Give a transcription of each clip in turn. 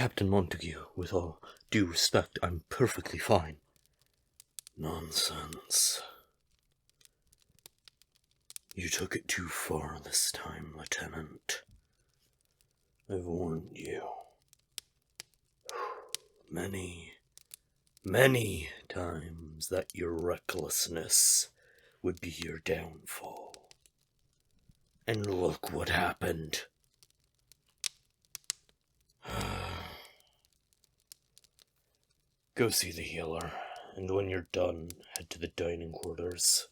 Captain Montague, with all due respect, I'm perfectly fine. Nonsense. You took it too far this time, Lieutenant. I've warned you. Many times that your recklessness would be your downfall. And look what happened. Go see the healer, and when you're done, head to the dining quarters.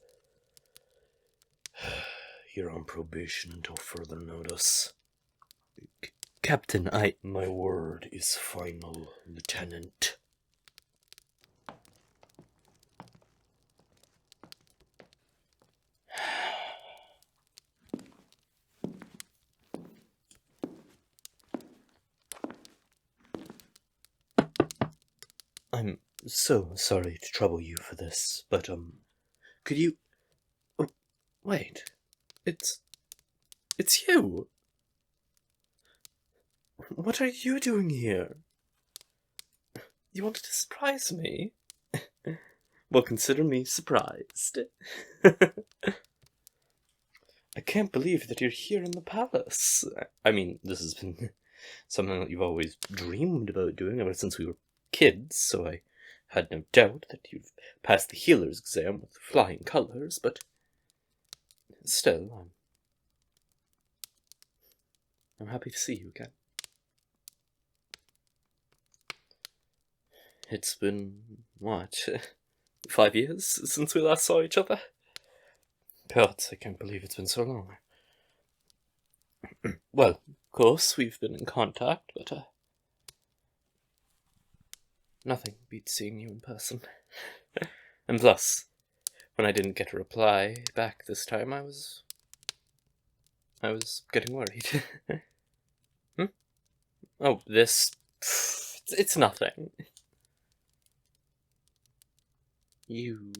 You're on probation until further notice. Captain, my word is final, Lieutenant. I'm so sorry to trouble you for this, but, could you... Oh, wait. It's you! What are you doing here? You wanted to surprise me? Well, consider me surprised. I can't believe that you're here in the palace. I mean, this has been something that you've always dreamed about doing ever since we were kids, so I had no doubt that you've passed the healer's exam with flying colours, but still, I'm happy to see you again. It's been, what, 5 years since we last saw each other? God, I can't believe it's been so long. Well, of course, we've been in contact, but, nothing beats seeing you in person. And plus, when I didn't get a reply back this time, I was getting worried. Oh, this... It's nothing. You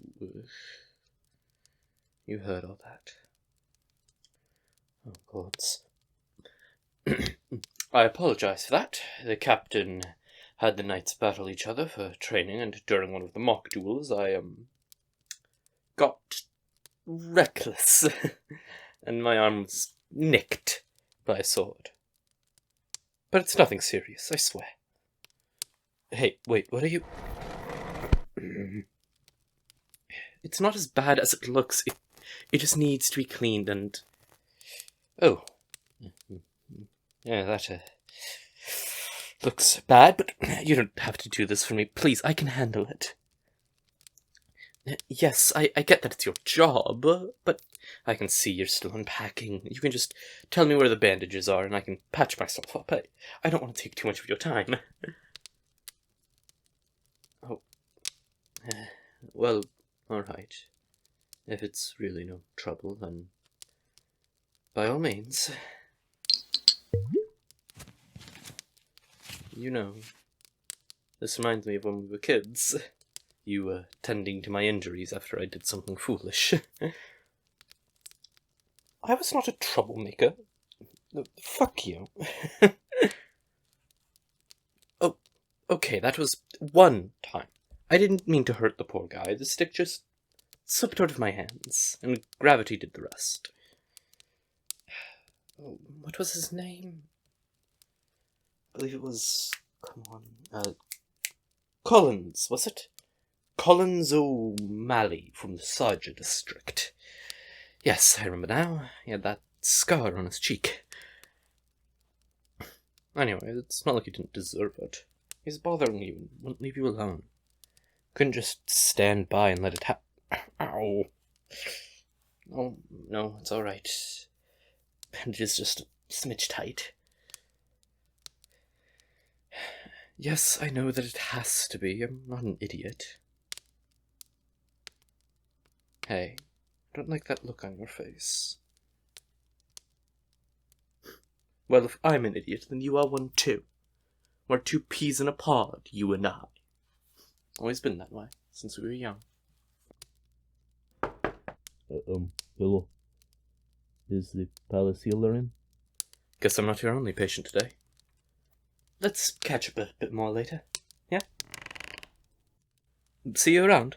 heard all that. Oh, gods. I apologize for that. The captain had the knights battle each other for training, and during one of the mock duels, I, got reckless, and my arm was nicked by a sword. But it's nothing serious, I swear. Hey, wait, what are you... It's not as bad as it looks. It just needs to be cleaned and... Oh. Yeah, that, looks bad, but you don't have to do this for me. Please, I can handle it. Yes, I get that it's your job, but I can see you're still unpacking. You can just tell me where the bandages are and I can patch myself up. I don't want to take too much of your time. Oh. Well, alright. If it's really no trouble, then by all means. You know, this reminds me of when we were kids. You tending to my injuries after I did something foolish. I was not a troublemaker. Fuck you. Oh, okay, that was one time. I didn't mean to hurt the poor guy. The stick just slipped out of my hands, and gravity did the rest. Oh, what was his name? I believe it was... Come on. Collins, was it? Collins O'Malley from the Sarja district. Yes, I remember now. He had that scar on his cheek. Anyway, it's not like he didn't deserve it. He's bothering you and wouldn't leave you alone. Couldn't just stand by and let it happen. Ow. Oh, no, it's alright. Bandage is just a smidge tight. Yes, I know that it has to be. I'm not an idiot. Hey, I don't like that look on your face. Well, if I'm an idiot, then you are one too. We're two peas in a pod, you and I. Always been that way, since we were young. Hello. Is the palace healer in? Guess I'm not your only patient today. let's catch up a bit more later. Yeah? See you around.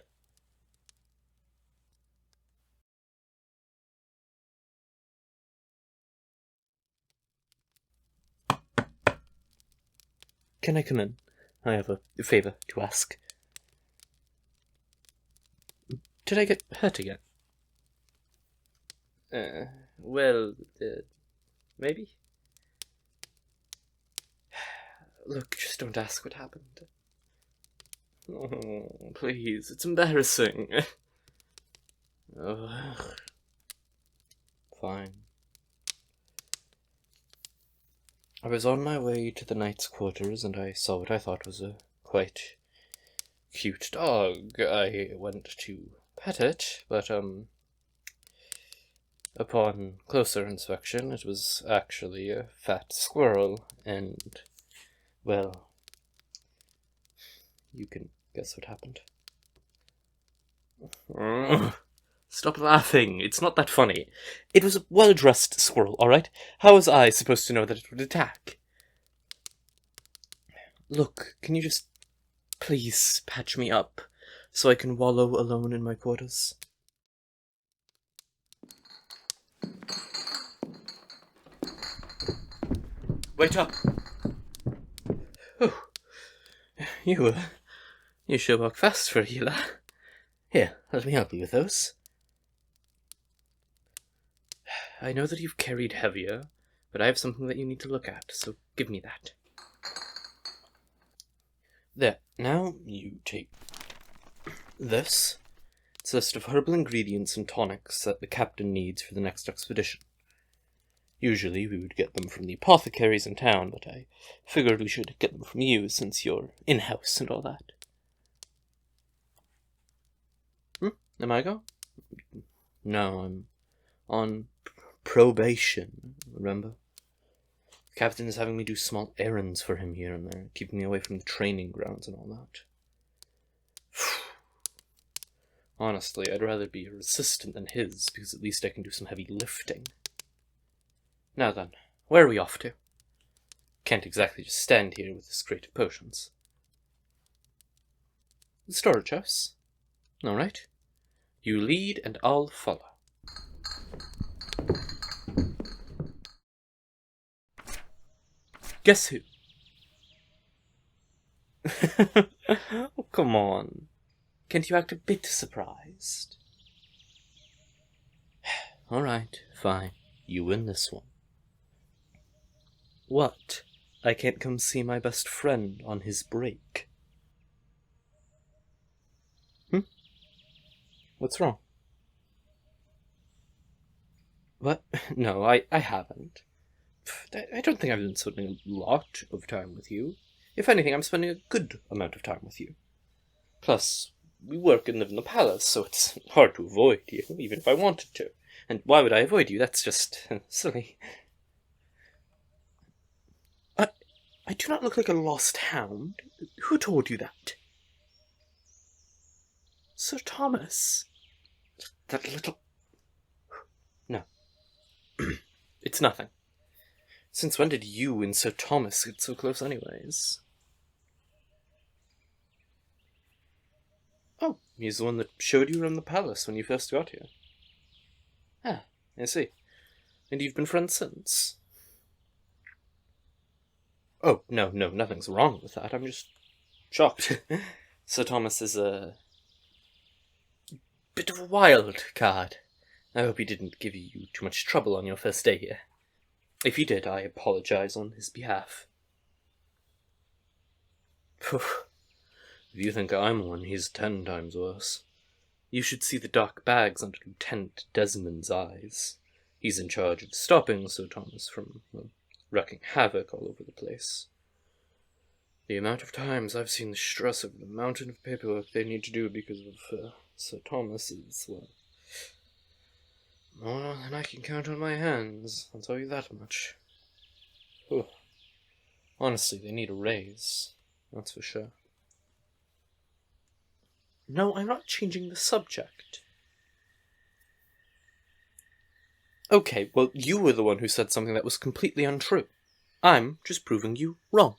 Can I come in? I have a favour to ask. Did I get hurt again? Well, maybe? Look, just don't ask what happened. Oh, please, it's embarrassing. Ugh. Fine. I was on my way to the knight's quarters and I saw what I thought was a quite cute dog. I went to pet it, but, upon closer inspection, it was actually a fat squirrel, and, well, you can guess what happened. Stop laughing. It's not that funny. It was a well-dressed squirrel, alright? How was I supposed to know that it would attack? Look, can you just please patch me up so I can wallow alone in my quarters? Wait up! Oh, you sure walk fast for a healer. Here, let me help you with those. I know that you've carried heavier, but I have something that you need to look at, so give me that. There, now you take this. It's a list of herbal ingredients and tonics that the captain needs for the next expedition. Usually we would get them from the apothecaries in town, but I figured we should get them from you since you're in-house and all that. Am I go? No, I'm on probation, remember? The captain is having me do small errands for him here and there, keeping me away from the training grounds and all that. Honestly, I'd rather be a resistant than his, because at least I can do some heavy lifting. Now then, where are we off to? Can't exactly just stand here with this crate of potions. The storage house. Alright. You lead and I'll follow. Guess who? Oh, come on. Can't you act a bit surprised? Alright, fine. You win this one. What? I can't come see my best friend on his break? What's wrong? What? No, I haven't. I don't think I've been spending a lot of time with you. If anything, I'm spending a good amount of time with you. Plus, we work and live in the palace, so it's hard to avoid you, even if I wanted to. And why would I avoid you? That's just silly. I do not look like a lost hound. Who told you that? Sir Thomas. That little... No. It's nothing. Since when did you and Sir Thomas get so close anyways? Oh, he's the one that showed you around the palace when you first got here. Ah, I see. And you've been friends since? Oh, no, nothing's wrong with that. I'm just shocked. Sir Thomas is a bit of a wild card. I hope he didn't give you too much trouble on your first day here. If he did, I apologize on his behalf. If you think I'm one, he's 10 times worse. You should see the dark bags under Lieutenant Desmond's eyes. He's in charge of stopping Sir Thomas from wreaking havoc all over the place. The amount of times I've seen the stress of the mountain of paperwork they need to do because of Sir Thomas is, well, more than I can count on my hands, I'll tell you that much. Whew. Honestly, they need a raise, that's for sure. No, I'm not changing the subject. Okay, well, you were the one who said something that was completely untrue. I'm just proving you wrong.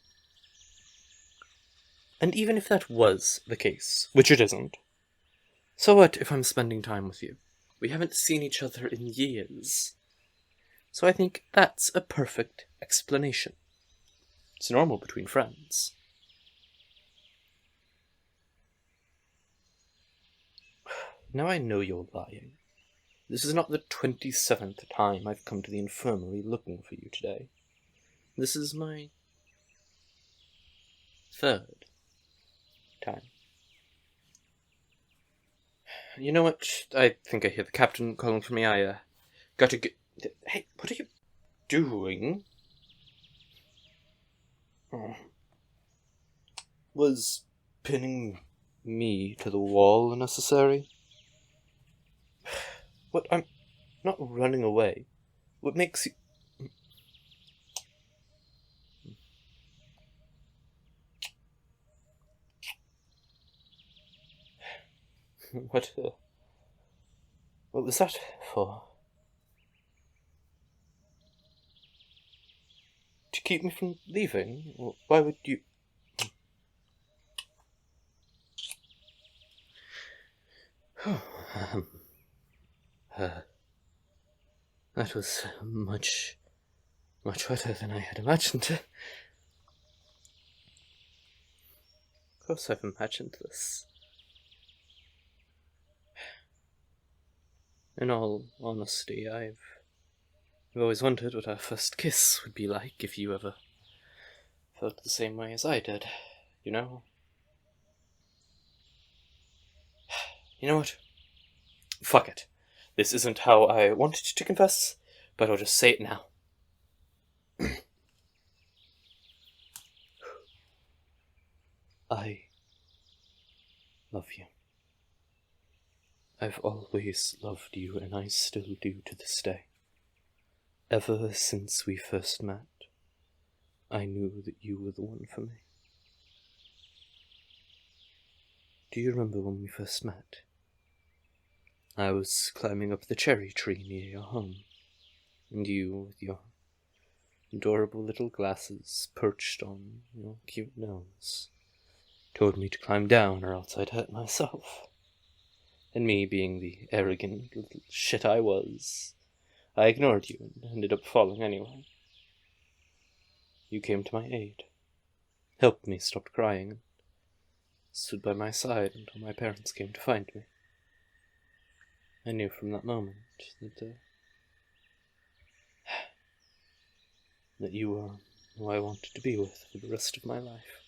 And even if that was the case, which it isn't, so what if I'm spending time with you? We haven't seen each other in years. So I think that's a perfect explanation. It's normal between friends. Now I know you're lying. This is not the 27th time I've come to the infirmary looking for you today. This is my 3rd time. You know what? I think I hear the captain calling for me. I gotta get... Hey, what are you doing? Oh. Was pinning me to the wall necessary? What? I'm not running away. What makes you... What was that for? To keep me from leaving? Why would you... That was much better than I had imagined. Of course I've imagined this. In all honesty, I've always wondered what our first kiss would be like if you ever felt the same way as I did, you know? You know what? Fuck it. This isn't how I wanted to confess, but I'll just say it now. I love you. I've always loved you, and I still do to this day. Ever since we first met, I knew that you were the one for me. Do you remember when we first met? I was climbing up the cherry tree near your home, and you, with your adorable little glasses perched on your cute nose, told me to climb down or else I'd hurt myself. And me, being the arrogant little shit I was, I ignored you and ended up falling anyway. You came to my aid, helped me stop crying, and stood by my side until my parents came to find me. I knew from that moment that you were who I wanted to be with for the rest of my life.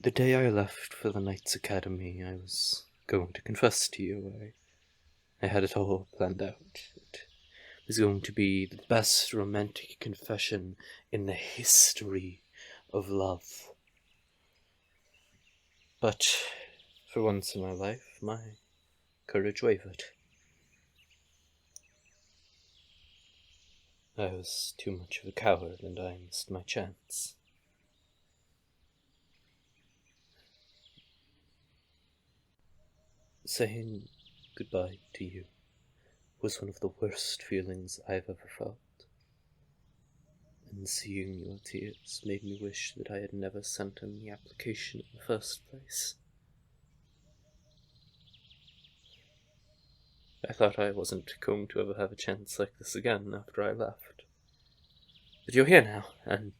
The day I left for the Knights Academy, I was going to confess to you. I had it all planned out. It was going to be the best romantic confession in the history of love. But for once in my life, my courage wavered. I was too much of a coward, and I missed my chance. Saying goodbye to you was one of the worst feelings I've ever felt. And seeing your tears made me wish that I had never sent in the application in the first place. I thought I wasn't going to ever have a chance like this again after I left. But you're here now, and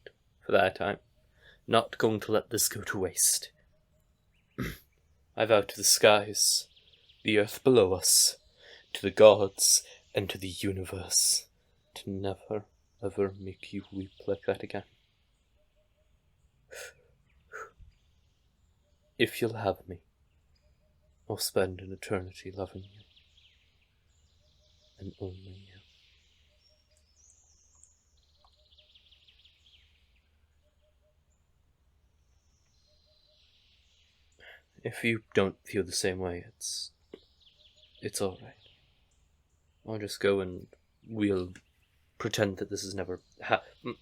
for that I'm not going to let this go to waste. I vow to the skies, the earth below us, to the gods, and to the universe, to never, ever make you weep like that again. If you'll have me, I'll spend an eternity loving you, and only you. If you don't feel the same way, it's alright. I'll just go and we'll pretend that this has never happened.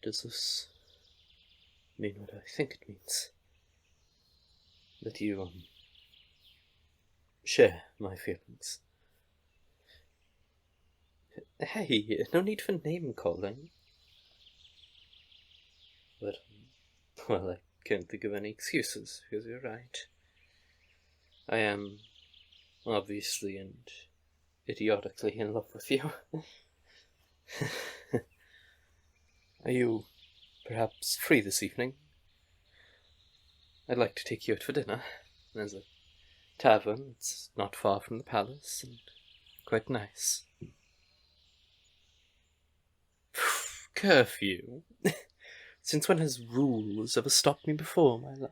Does this mean what I think it means. That you, share my feelings. Hey, no need for name-calling. But, well, I can't think of any excuses, because you're right. I am, obviously and idiotically, in love with you. Are you perhaps free this evening? I'd like to take you out for dinner. There's a tavern that's not far from the palace, and quite nice. Curfew? Since when has rules ever stopped me before, my love?